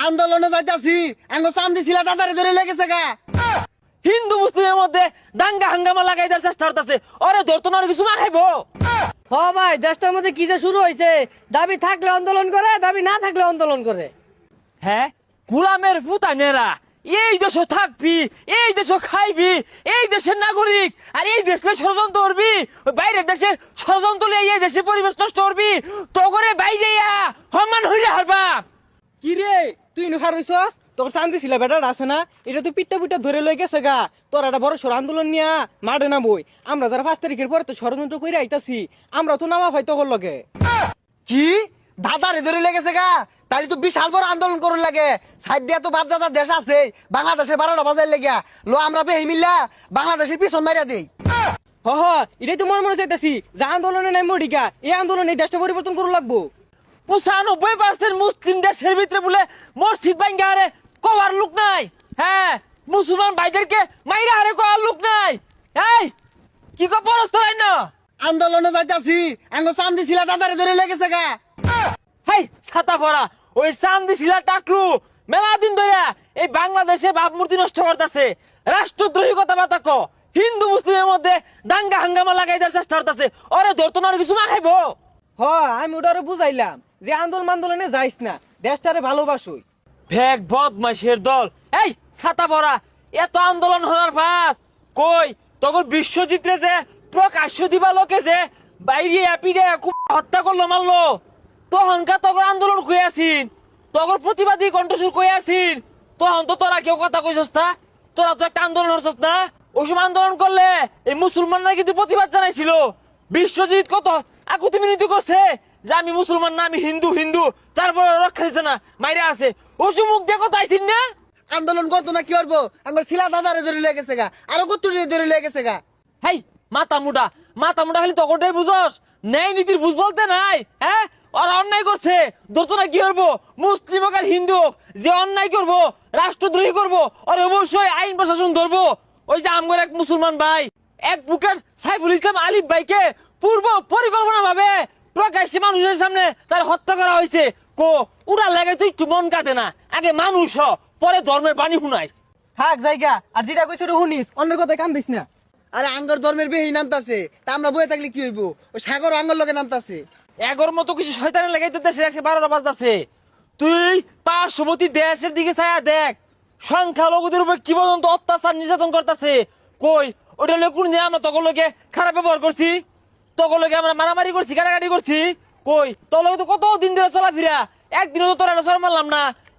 আন্দোলনে যাইতাছি আঙ্গ চান্দি ছিলা তাড়াতাড়ি ধরে লেগেছে গা। হিন্দু মুসলিমের মধ্যে দাঙ্গা হাঙ্গামা লাগাই দেওয়ার চেষ্টা করতেছে। ওরে ধরতো না কিছু মা খাইবো। হ ভাই, দেশটার মধ্যে কি যে শুরু হয়েছে, দাবি থাকলে আন্দোলন করে, দাবি না থাকলে আন্দোলন করে। হ্যাঁ, গোলামের ফুতানেরা এই দেশে থাকবি, এই দেশে খাইবি, এই দেশের নাগরিক, আর এই দেশে ষড়যন্ত্র করবি, ওই বাইরের দেশের ষড়যন্ত্র লিয়ে এই দেশের পরিবেশ নষ্ট করবি, তো করে বাইরে হমান হইলে হারবা। কি রে তুই নুখার হইছস? তোর শান্তি ছিল বেটার আছে না, এটা তুই পিটটা পিটটা ধরে লই গেছে গা। তোর একটা বড় সর আন্দোলন নিয়া মাঠে না বই। আমরা যারা 5 তারিখের পরে তো ষড়যন্ত্র করে আইতাছি, আমরা তো নামা ভাই তোর লগে। কি দাদারে ধরে লেগেছে গা? তাইলে তো বিশাল বড় আন্দোলন করুন লাগে। সাইড দিয়া তো বাপ দাদা দেশ আছে, বাংলাদেশে 12টা বাজার লেগিয়া লো আমরা বেহি মিল্লা বাংলাদেশের পিছন মারিয়া দেই। হ হ, এটাই তো মনে মনে চাইতাছি যে আন্দোলনে নাই মরিকা, এই আন্দোলনে এই দেশটা পরিবর্তন করু লাগবো। 95% মুসলিম দেশের ভিতরে বলে মসজিদ ভাঙ্গা হারে কবার লোক নাই। হ্যাঁ, মুসলমান ভাইদেরকে মাইরা হারে কবার লোক নাই। এই কি কো পরস্ত হয় না? আন্দোলনে যাইতাছি আঙ্গ চান্দি ছিলা তাড়াতাড়ি ধরে লেগেছে গা। হেই ছাতা পড়া ওই চান্দি ছিলা টাকলু মেলা দিন ধরে এই বাংলাদেশে ভাবমূর্তি নষ্ট করতেছে, রাষ্ট্রদ্রোহী কথাবার্তা ক, হিন্দু মুসলিমের মধ্যে দাঙ্গা হাঙ্গামা লাগাই দেওয়ার চেষ্টা করতেছে। ওরে ধরতো না কিছু মা খাইবো। হ, আমি ওটারে বুঝাইলাম যে আন্দোলনে যাইস না, দেশটারে ভালোবাসুই। ভেক বদমাইশের দল। এই ছাতা পড়া এত আন্দোলন হওয়ার ফাঁস কই তখন বিশ্বজিৎরে যে প্রকাশ্য দিবা লোকে যে বাইরে পিড়ে হত্যা করলো মারলো, তখনকার তখন আন্দোলন কই আসিন, তখন প্রতিবাদী কণ্ঠস্বর কই আসিন, তখন তো তোরা কেউ কথা কইছস না, তোরা তো একটা আন্দোলন হচ্ছস না। ওই সময় আন্দোলন করলে এই মুসলমানরা কিন্তু প্রতিবাদ জানাইছিল। বিশ্বজিৎ কত আকুতি মিনতি করছে যে আমি মুসলমান না, আমি হিন্দু, হিন্দু তারপরে রক্ষা দিচ্ছে না, মাইরা আছে। ওই সময় মুখ দিয়ে কথা আইসিন না। আন্দোলন করতো না কি করবো? আঙ্গ ছিলা দাদারে ধরে লেগেছে গা, আরো কত ধরে লেগেছে গা। হেই মাথা মুটা খালি তকটাই বুঝস, ন্যায় নীতির বুঝ বলতে নাই। হ্যাঁ, ওরা অন্যায় করছে, ধরতো না কি করবো? মুসলিম হোক আর হিন্দু হোক, যে অন্যায় করবো, রাষ্ট্রদ্রোহী করবো, আর অবশ্যই আইন প্রশাসন ধরবো। ওই যে আমগর এক মুসলমান ভাই অ্যাডভোকেট সাইফুল ইসলাম আলিফ ভাইকে পূর্ব পরিকল্পনা ভাবে প্রকাশ্যে মানুষের সামনে তার হত্যা করা হয়েছে। কো উড়া লাগে তুই একটু মন কাঁদে না, আগে মানুষ হ, পরে ধর্মের বাণী শুনাইস। থাক জায়গা, আর যেটা কইছ শুনিস, অন্যের কথায় কান দিস না। আরে আঙ্গর ধর্মের বেহি নামতাছে, তা আমরা বয়ে থাকলে কি হইব? ওই সাগর আঙ্গর লগে নামতাছে। এগোর মতো কিছু শয়তানের লাগাইতে দেশে আজকে 12টা বাজতাছে। তুই পার্শ্ববর্তী দেশের দিকে ছায়া দেখ, সংখ্যালঘুদের উপর কি পর্যন্ত অত্যাচার নির্যাতন করতেছে। কই ওটা লোক কোন দিন আমরা তখন লোকে খারাপ ব্যবহার করছি, তখন লোকে আমরা মারামারি করছি, কাটাকাটি করছি? কই তোর লোকে তো কত দিন ধরে চলাফেরা, একদিনও তো তোর একটা সর মারলাম না।